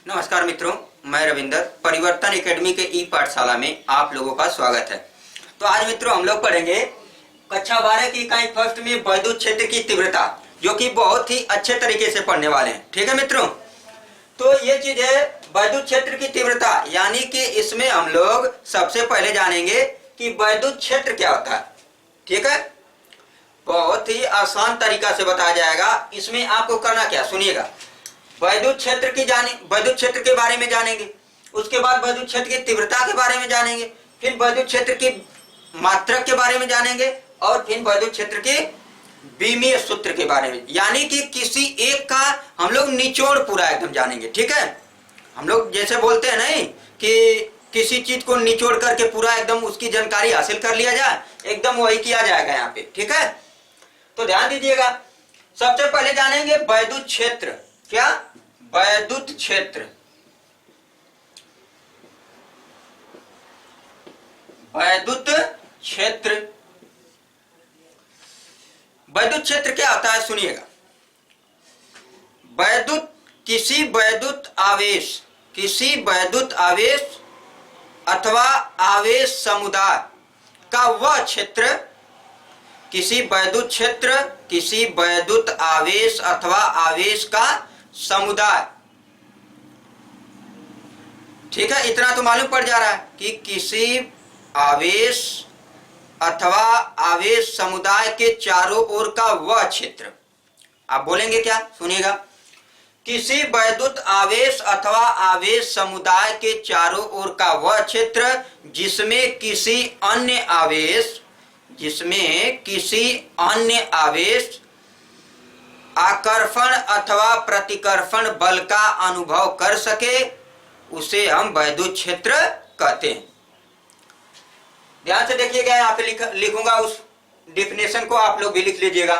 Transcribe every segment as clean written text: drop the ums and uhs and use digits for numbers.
नमस्कार मित्रों, मैं रविंदर परिवर्तन एकेडमी के ई पाठशाला में आप लोगों का स्वागत है। तो आज मित्रों हम लोग पढ़ेंगे कक्षा 12 की इकाई फर्स्ट में वैद्युत क्षेत्र की तीव्रता, जो कि बहुत ही अच्छे तरीके से पढ़ने वाले हैं। ठीक है मित्रों, तो ये चीज है वैद्युत क्षेत्र की तीव्रता, यानी कि इसमें हम लोग सबसे पहले जानेंगे कि वैद्युत क्षेत्र क्या होता है। ठीक है, बहुत ही आसान तरीका से बताया जाएगा। इसमें आपको करना क्या, सुनिएगा। वैद्युत क्षेत्र के बारे में जानेंगे, उसके बाद वैद्युत क्षेत्र की तीव्रता के बारे में जानेंगे, फिर वैद्युत क्षेत्र की मात्रक के बारे में जानेंगे और फिर वैद्युत क्षेत्र के विमीय सूत्र के बारे में, यानी कि किसी एक का हम लोग निचोड़ पूरा एकदम जानेंगे। ठीक है, हम लोग जैसे बोलते हैं नहीं कि किसी चीज को निचोड़ करके पूरा एकदम उसकी जानकारी हासिल कर लिया जाए, एकदम वही किया जाएगा यहाँ पे। ठीक है, तो ध्यान दीजिएगा। सबसे पहले जानेंगे वैद्युत क्षेत्र। क्या? वैद्युत क्षेत्र। वैद्युत क्षेत्र, वैद्युत क्षेत्र क्या होता है, सुनिएगा। किसी वैद्युत आवेश अथवा आवेश समुदाय का वह क्षेत्र, किसी वैद्युत आवेश अथवा आवेश का समुदाय। ठीक है, इतना तो मालूम पड़ जा रहा है कि किसी आवेश अथवा आवेश समुदाय के चारों ओर का वह क्षेत्र। आप बोलेंगे क्या, सुनिएगा। किसी वैद्युत आवेश अथवा आवेश समुदाय के चारों ओर का वह क्षेत्र जिसमें किसी अन्य आवेश आकर्षण अथवा प्रतिकर्षण बल का अनुभव कर सके, उसे हम वैद्युत क्षेत्र कहते हैं। ध्यान से देखिएगा, यहाँ पे लिखूंगा, उस डिफिनेशन को आप लोग भी लिख लीजिएगा।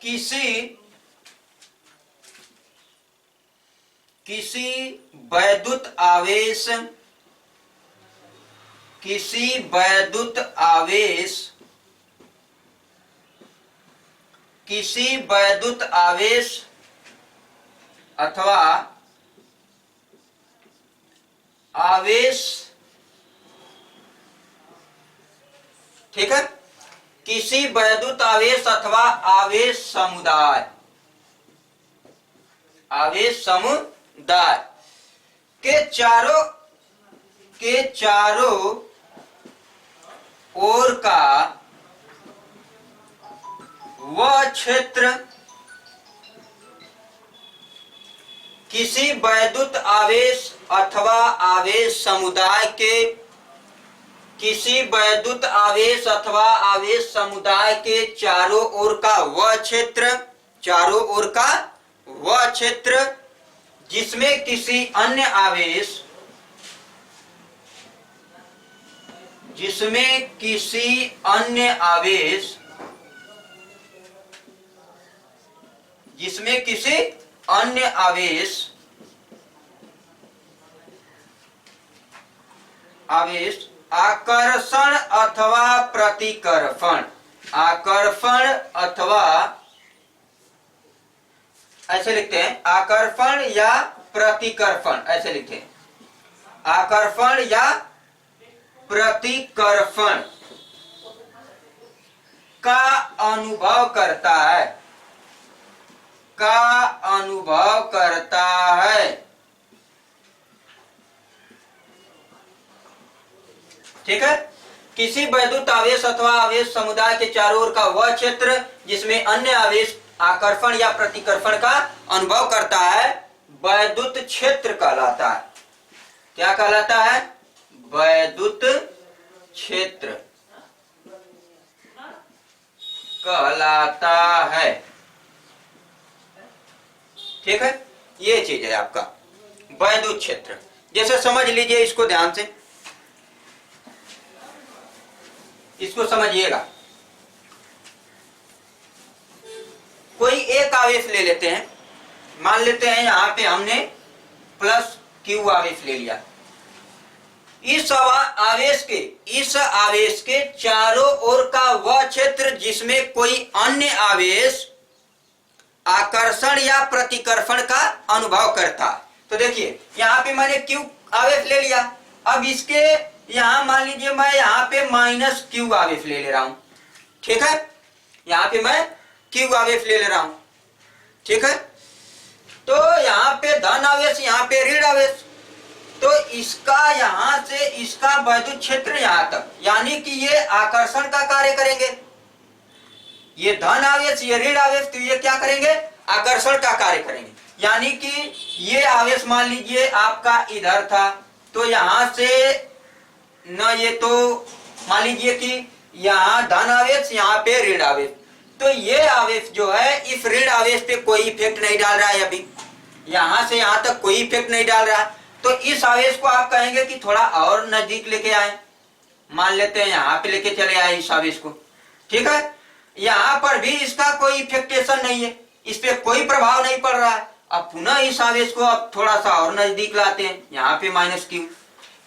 किसी वैद्युत आवेश अथवा आवेश, ठीक है, किसी वैद्युत आवेश अथवा आवेश समुदाय के चारों ओर का वह क्षेत्र किसी वैद्युत आवेश अथवा आवेश समुदाय के चारों ओर का वह क्षेत्र जिसमें किसी अन्य आवेश आकर्षण अथवा ऐसे लिखते हैं, आकर्षण या प्रतिकर्षण, ऐसे लिखते हैं, आकर्षण या प्रतिकर्षण का अनुभव करता है। ठीक है, किसी वैद्युत आवेश अथवा आवेश समुदाय के चारों ओर का वह क्षेत्र जिसमें अन्य आवेश आकर्षण या प्रतिकर्षण का अनुभव करता है, वैद्युत क्षेत्र कहलाता है। क्या कहलाता है? वैद्युत क्षेत्र कहलाता है। ठीक है, ये चीज है आपका वैद्युत क्षेत्र। जैसे समझ लीजिए, इसको ध्यान से इसको समझिएगा। कोई एक आवेश ले लेते हैं, मान लेते हैं यहाँ पे हमने प्लस क्यू आवेश ले लिया। इस आवेश के चारों ओर का क्षेत्र जिसमें कोई अन्य आवेश आकर्षण या प्रतिकर्षण का अनुभव करता है। तो देखिए यहाँ पे मैंने क्यू आवेश ले लिया, अब इसके यहाँ मान लीजिए मैं यहाँ पे माइनस क्यू आवेश ले रहा हूं, ठीक है, यहाँ पे मैं क्यू आवेश ले रहा हूं, ठीक है। तो यहाँ पे धन आवेश, यहाँ पे ऋण आवेश, तो इसका यहां से इसका वैद्युत क्षेत्र यहां तक, यानी कि ये आकर्षण का कार्य करेंगे। ये धन आवेश, ये ऋण आवेश, तो ये क्या करेंगे, आकर्षण का कार्य करेंगे। यानी कि ये आवेश मान लीजिए आपका इधर था, तो यहां से न, ये तो मान लीजिए कि यहाँ धन आवेश, यहाँ पे ऋण आवेश, तो ये आवेश जो है इस ऋण आवेश पे कोई इफेक्ट नहीं डाल रहा है, अभी यहां से यहां तक कोई इफेक्ट नहीं डाल रहा। तो इस आवेश को आप कहेंगे कि थोड़ा और नजदीक लेके आए, मान लेते हैं यहाँ पे लेके चले आए इस आवेश को, ठीक है। यहाँ पर भी इसका कोई इफेक्टेशन नहीं है, इस पे कोई प्रभाव नहीं पड़ रहा है। अब पुनः इस आवेश को अब थोड़ा सा और नजदीक लाते हैं, यहाँ पे माइनस क्यू,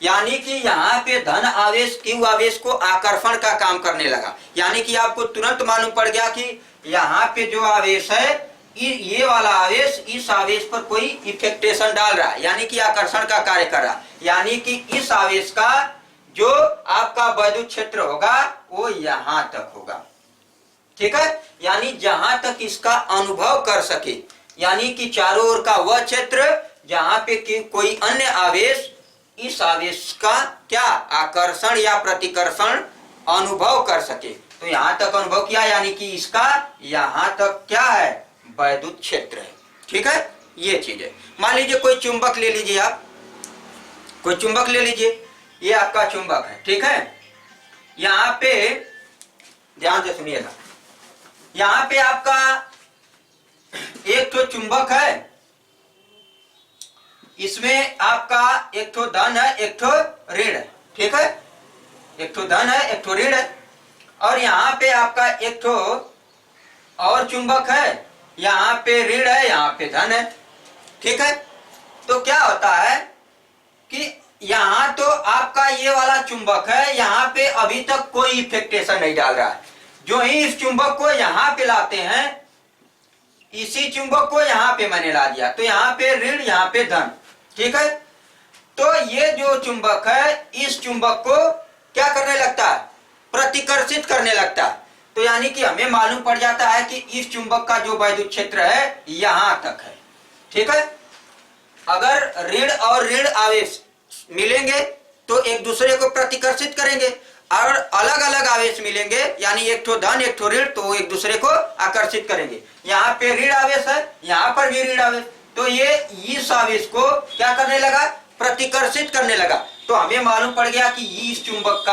यानी कि यहाँ पे धन आवेश क्यू आवेश को आकर्षण का काम करने लगा। यानी कि आपको तुरंत मालूम पड़ गया कि यहाँ पे जो आवेश है, ये वाला आवेश इस आवेश पर कोई इफेक्टेशन डाल रहा है, यानी कि आकर्षण का कार्य कर रहा है। यानी कि इस आवेश का जो आपका वैद्युत क्षेत्र होगा वो यहां तक होगा, ठीक है। यानी जहां तक इसका अनुभव कर सके, यानी कि चारों ओर का वह क्षेत्र जहां पे कि कोई अन्य आवेश इस आवेश का क्या आकर्षण या प्रतिकर्षण अनुभव कर सके, तो यहां तक अनुभव किया, यानी कि इसका यहां तक क्या है, वैद्युत क्षेत्र है, ठीक है। ये चीज है। मान लीजिए कोई चुंबक ले लीजिए, आप कोई चुंबक ले लीजिए, ये आपका चुंबक है, ठीक है। यहाँ पे ध्यान से सुनिएगा, यहाँ पे आपका एक तो चुंबक है, इसमें आपका एक तो धन है, एक तो ऋण है, ठीक है, एक तो धन है, एक तो ऋण है। और यहाँ पे आपका एक तो और चुंबक है, यहाँ पे ऋण है, यहाँ पे धन है, ठीक है। तो क्या होता है कि यहाँ तो आपका ये वाला चुंबक है, यहाँ पे अभी तक कोई इफेक्टेशन नहीं डाल रहा है। जो ही इस चुंबक को यहाँ पे लाते हैं, इसी चुंबक को यहाँ पे मैंने ला दिया, तो यहाँ पे ऋण, यहाँ पे धन, ठीक है। तो ये जो चुंबक है, इस चुंबक को क्या करने लगता है, प्रतिकर्षित करने लगता है। तो यानी कि हमें मालूम पड़ जाता है कि इस चुंबक का जो वैद्युत क्षेत्र है यहां तक है, ठीक है। अगर ऋण और ऋण आवेश मिलेंगे तो एक दूसरे को प्रतिकर्षित करेंगे, और अलग अलग आवेश मिलेंगे, यानी एक तो धन एक तो ऋण, तो एक दूसरे को आकर्षित करेंगे। यहाँ पे ऋण आवेश है, यहाँ पर भी ऋण आवेश, तो ये इस आवेश को क्या करने लगा, प्रतिकर्षित करने लगा। तो हमें मालूम पड़ गया कि इस चुंबक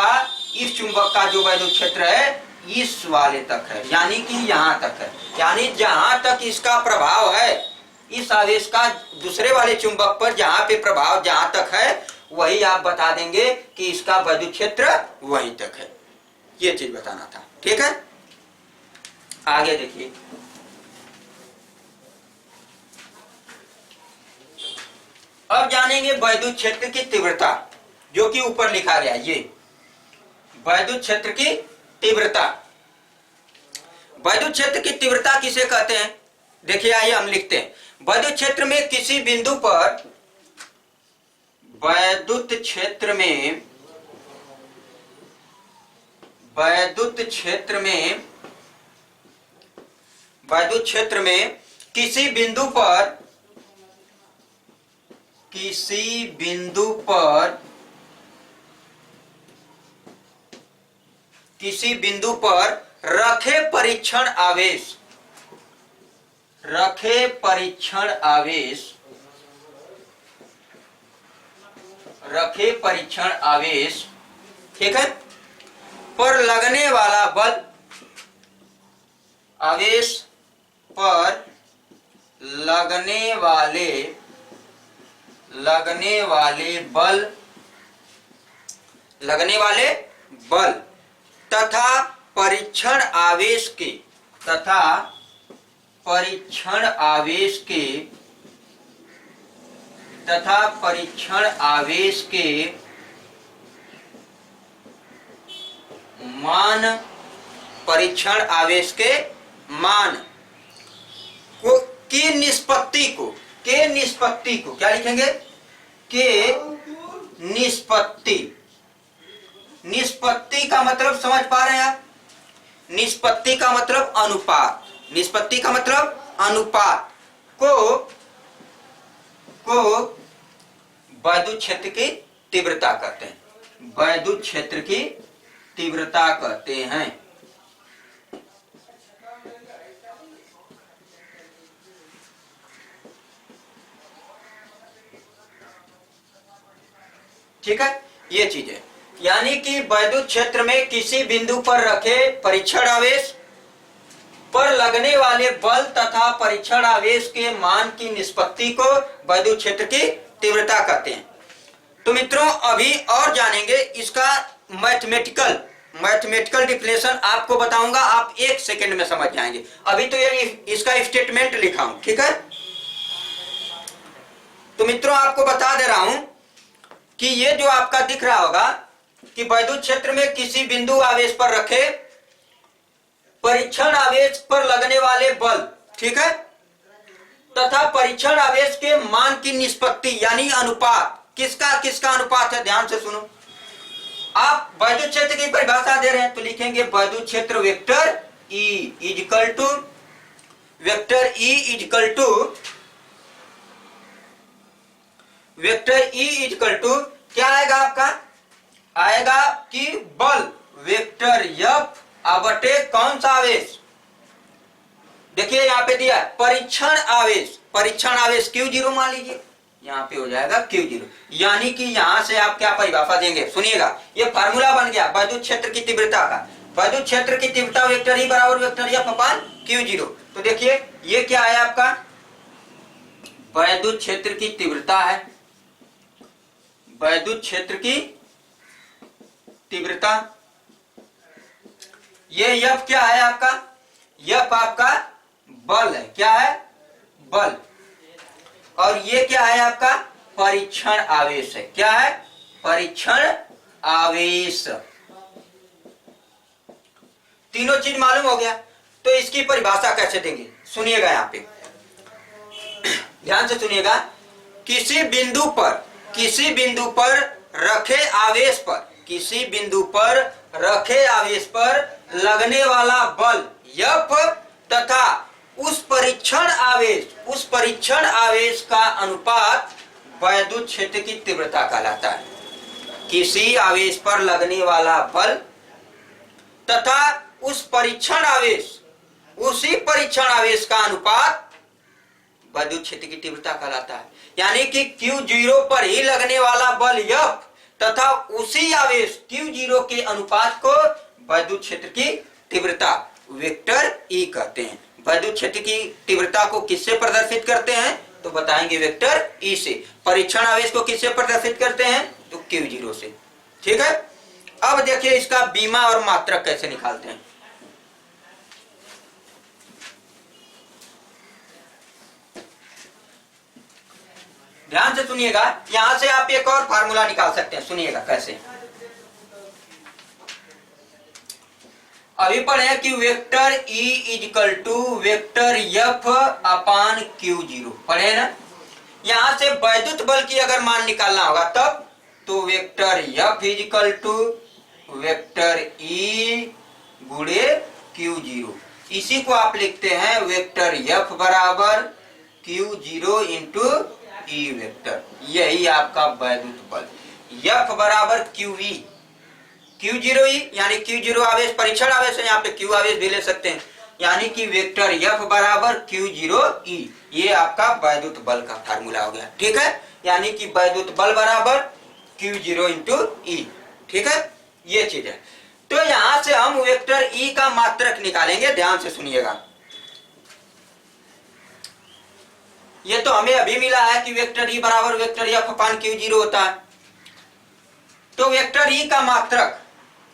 का जो वैद्युत क्षेत्र है इस वाले तक है, यानी कि यहाँ तक है। यानी जहां तक इसका प्रभाव है, इस आवेश का दूसरे वाले चुंबक पर जहां पे प्रभाव जहां तक है, वही आप बता देंगे कि इसका वैद्युत क्षेत्र वहीं तक है। ये चीज बताना था, ठीक है। आगे देखिए, अब जानेंगे वैद्युत क्षेत्र की तीव्रता, जो कि ऊपर लिखा गया, ये वैद्युत क्षेत्र की तीव्रता। वैद्युत क्षेत्र की तीव्रता किसे कहते हैं, देखिए आइए हम लिखते हैं। वैद्युत क्षेत्र में किसी बिंदु पर, वैद्युत क्षेत्र में किसी बिंदु पर रखे परीक्षण आवेश, ठीक है, पर लगने वाला बल, आवेश पर लगने वाले बल तथा परीक्षण आवेश के मान परीक्षण आवेश के मान को की निष्पत्ति को क्या लिखेंगे? के निष्पत्ति। निष्पत्ति का मतलब समझ पा रहे हैं आप? निष्पत्ति का मतलब अनुपात। निष्पत्ति का मतलब अनुपात को वैद्युत क्षेत्र की तीव्रता कहते हैं। वैद्युत क्षेत्र की तीव्रता कहते हैं। ठीक है, ये चीज है। यानी कि वैद्युत क्षेत्र में किसी बिंदु पर रखे परीक्षण आवेश पर लगने वाले बल तथा परीक्षण आवेश के मान की निष्पत्ति को वैद्युत क्षेत्र की तीव्रता कहते हैं। तो मित्रों अभी और जानेंगे इसका मैथमेटिकल डिफिनेशन आपको बताऊंगा, आप 1 सेकंड में समझ जाएंगे। अभी तो ये इसका स्टेटमेंट लिखा हूं, ठीक है। तो मित्रों आपको बता दे रहा हूं कि ये जो आपका दिख रहा होगा कि वैद्युत क्षेत्र में किसी बिंदु आवेश पर रखे परीक्षण आवेश पर लगने वाले बल, ठीक है, तथा परीक्षण आवेश के मान की निष्पत्ति यानी अनुपात। किसका अनुपात है? ध्यान से सुनो। आप वैद्युत क्षेत्र की परिभाषा दे रहे हैं तो लिखेंगे वैद्युत क्षेत्र वेक्टर E इक्वल टू क्या आएगा आपका? आएगा कि बल वेक्टर F बटे कौन सा आवेश? देखिए यहां पे दिया परीक्षण आवेश Q0 मान लीजिए, यहां पे हो जाएगा Q0। यानी कि यहां से आप क्या परिभाषा देंगे? सुनिएगा, ये फार्मूला बन गया वैद्युत क्षेत्र की तीव्रता का। वैद्युत क्षेत्र की तीव्रता वेक्टर E बराबर वेक्टर F अपान Q0। तो देखिए ये क्या है आपका? वैद्युत क्षेत्र की तीव्रता है। वैद्युत क्षेत्र की तीव्रता, ये F क्या है आपका? F आपका बल है। क्या है? बल। और ये क्या है आपका? परीक्षण आवेश है। क्या है? परीक्षण आवेश। तीनों चीज मालूम हो गया। तो इसकी परिभाषा कैसे देंगे? सुनिएगा, यहां पे ध्यान से सुनिएगा। किसी बिंदु पर रखे आवेश पर लगने वाला बल F तथा उस परीक्षण आवेश का अनुपात वैद्युत क्षेत्र की तीव्रता कहलाता है। किसी आवेश पर लगने वाला बल तथा उसी परीक्षण आवेश का अनुपात वैद्युत क्षेत्र की तीव्रता कहलाता है। यानी कि Q0 पर ही लगने वाला बल F तथा उसी आवेश Q0 के अनुपात को वैद्युत क्षेत्र की तीव्रता वेक्टर E कहते हैं। वैद्युत क्षेत्र की तीव्रता को किससे प्रदर्शित करते हैं? तो बताएंगे वेक्टर E से। परीक्षण आवेश को किससे प्रदर्शित करते हैं? तो Q0 से। ठीक है। अब देखिए इसका बीमा और मात्रक कैसे निकालते हैं। ध्यान से सुनिएगा, यहां से आप एक और फार्मूला निकाल सकते हैं। सुनिएगा कैसे। अभी पढ़े कि vector E equal to vector F upon Q0 पढ़े ना। यहां से वैद्युत बल की अगर मान निकालना होगा तब तो vector F equal to vector E गुणे Q0। इसी को आप लिखते हैं वेक्टर F बराबर Q0 इंटू E वेक्टर। यही आपका वैद्युत बल। F बराबर QE Q0E यानी Q0 आवेश परीक्षण आवेश है, यहाँ पे Q आवेश भी ले सकते हैं। यानी कि वेक्टर F बराबर Q0E, ये आपका वैद्युत बल का फार्मूला हो गया। ठीक है। यानी कि वैद्युत बल बराबर Q0 इंटू E। ठीक है, ये चीज है। तो यहां से हम वेक्टर E का मात्रक निकालेंगे। ध्यान से सुनिएगा। ये तो हमें अभी मिला है कि वेक्टर E बराबर वेक्टर F अपान Q0 होता है। तो वेक्टर E का मात्रक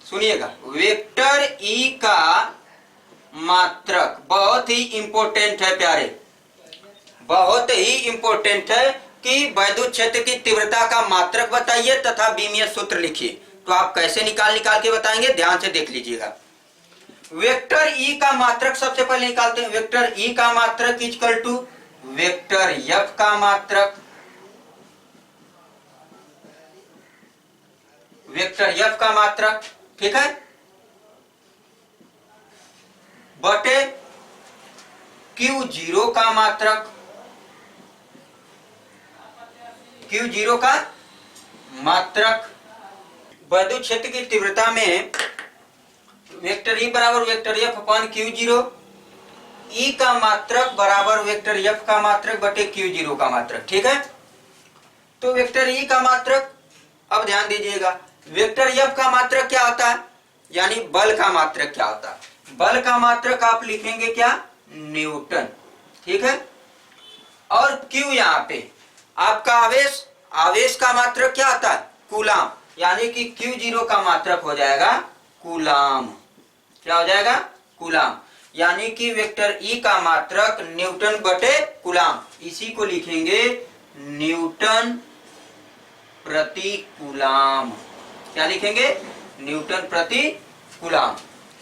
सुनिएगा, वेक्टर E का मात्रक बहुत ही इंपॉर्टेंट है प्यारे, बहुत ही इंपॉर्टेंट है कि वैद्युत क्षेत्र की तीव्रता का मात्रक बताइए तथा बीमीय सूत्र लिखिए। तो आप कैसे निकाल के बताएंगे, ध्यान से देख लीजिएगा। वेक्टर ई का मात्रक सबसे पहले निकालते हैं। वेक्टर ई का मात्रक इक्वल टू वेक्टर एफ का मात्रक, वेक्टर एफ का मात्रक, ठीक है, बटे Q0 का मात्रक, Q0 का मात्रक। वैद्युत क्षेत्र की तीव्रता में वेक्टर ई बराबर वेक्टर एफ अपॉन Q0, ई का मात्रक बराबर वेक्टर एफ का मात्रक बटे Q0 का मात्रक, ठीक है। तो वेक्टर ई का मात्रक, अब ध्यान दीजिएगा, वेक्टर एफ का मात्रक क्या होता है, यानी बल का मात्रक क्या होता है। बल का मात्रक आप लिखेंगे क्या, न्यूटन, ठीक है। और Q यहाँ पे आपका आवेश, आवेश का मात्रक क्या आता है, कूलाम, यानी कि Q0 का मात्रक हो जाएगा कूलाम। क्या हो जाएगा, कूलाम, यानी कि वेक्टर ई का मात्रक न्यूटन बटे कूलाम, इसी को लिखेंगे न्यूटन प्रति कूलाम। क्या लिखेंगे, न्यूटन प्रति कूलाम।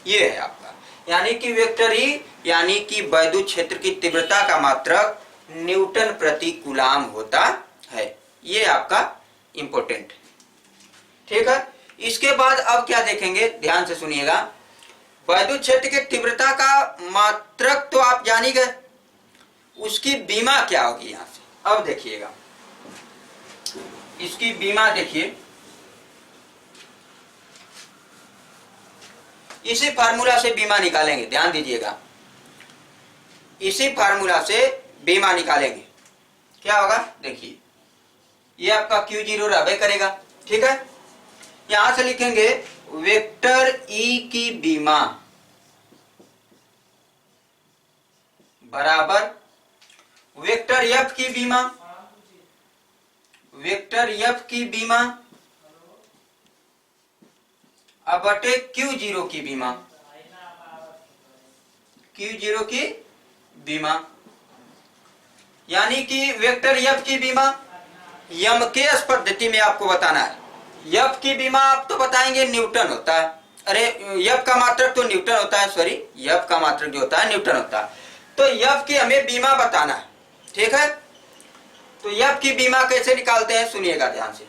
ये है आपका, यानी कि वेक्टर ई यानी कि वैद्युत क्षेत्र की तीव्रता का मात्रक न्यूटन प्रति कूलाम होता है। ये आपका इंपॉर्टेंट, ठीक है। इसके बाद अब क्या देखेंगे, ध्यान से सुनिएगा। वैद्युत क्षेत्र की तीव्रता का मात्रक तो आप जान ही गए, उसकी बीमा क्या होगी यहां से। अब देखिएगा, इसकी बीमा देखिए, इसी फार्मूला से बीमा निकालेंगे, ध्यान दीजिएगा, इसी फार्मूला से बीमा निकालेंगे। क्या होगा, देखिए, ये आपका Q0 रहबे करेगा, ठीक है। यहां से लिखेंगे वेक्टर ई की बीमा बराबर वेक्टर एफ की बीमा, वेक्टर एफ की बीमा अब बटे Q0 की बीमा, Q0 की बीमा, यानी कि वेक्टर एफ की बीमा यमकेश पद्धति में आपको बताना है। एफ की बीमा आप तो बताएंगे न्यूटन होता है, अरे एफ का मात्रक तो न्यूटन होता है, सॉरी, एफ का मात्रक जो होता है न्यूटन होता है। तो एफ की हमें बीमा बताना है, ठीक है। तो एफ की बीमा कैसे निकालते हैं, सुनिएगा ध्यान से।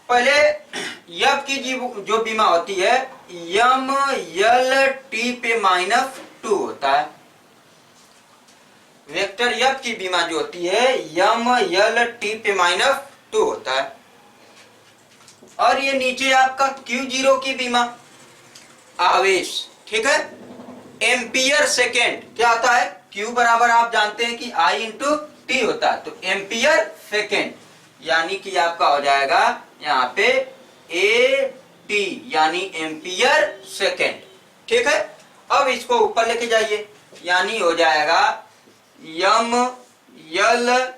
पहले एफ की जो बीमा होती है यम यल टी पे -2 होता है। वेक्टर एफ की बीमा जो होती है यम यल टी पे -2 होता है। और ये नीचे आपका Q0 की बीमा आवेश, ठीक है, एम्पियर सेकेंड क्या आता है, Q बराबर आप जानते हैं कि I इंटू टी होता है, तो एम्पियर सेकेंड, यानी कि आपका हो जाएगा यहाँ पे AT यानी एम्पियर सेकेंड, ठीक है। अब इसको ऊपर लेके जाइए, यानी हो जाएगा यम यल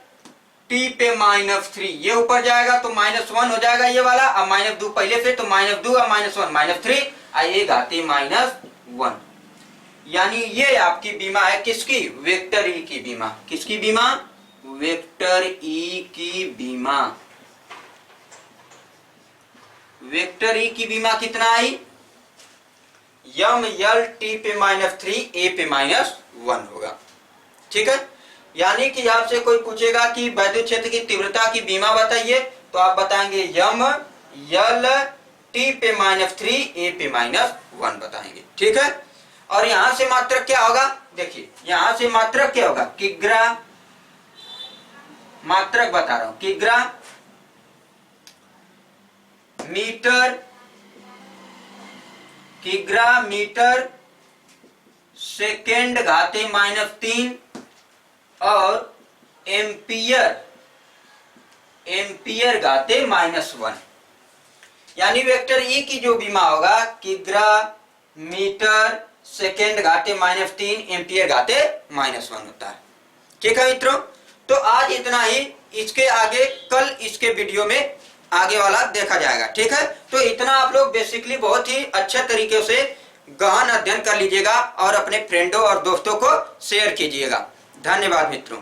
टी पे -3, ये ऊपर जाएगा तो -1 हो जाएगा ये वाला, अब -2 पहले से, तो -2 और -1 -3 आइए घाती -1, यानी ये आपकी बीमा है किसकी, वेक्टर ई की बीमा। किसकी बीमा, वेक्टर ई की बीमा। वेक्टर ई की बीमा कितना आई, यम यल टी पे -3 ए पे -1 होगा, ठीक है। यानी कि आपसे कोई पूछेगा कि वैद्युत क्षेत्र की तीव्रता की बीमा बताइए, तो आप बताएंगे यम यल टी पे -3 ए पे -1 बताएंगे, ठीक है। और यहां से मात्रक क्या होगा, देखिए यहां से मात्रक क्या होगा, किग्रा, मात्रक बता रहा हूं, किग्रा मीटर, किग्रा मीटर सेकेंड घाते -3 और एम्पियर, एम्पियर घाते -1, यानी वेक्टर ई की जो बीमा होगा किग्रा मीटर सेकेंड घाते -3 एम्पियर घाते -1 होता है, ठीक है मित्रों। तो आज इतना ही, इसके आगे कल इसके वीडियो में आगे वाला देखा जाएगा, ठीक है। तो इतना आप लोग बेसिकली बहुत ही अच्छे तरीके से गहन अध्ययन कर लीजिएगा और अपने फ्रेंडों और दोस्तों को शेयर कीजिएगा। धन्यवाद मित्रों।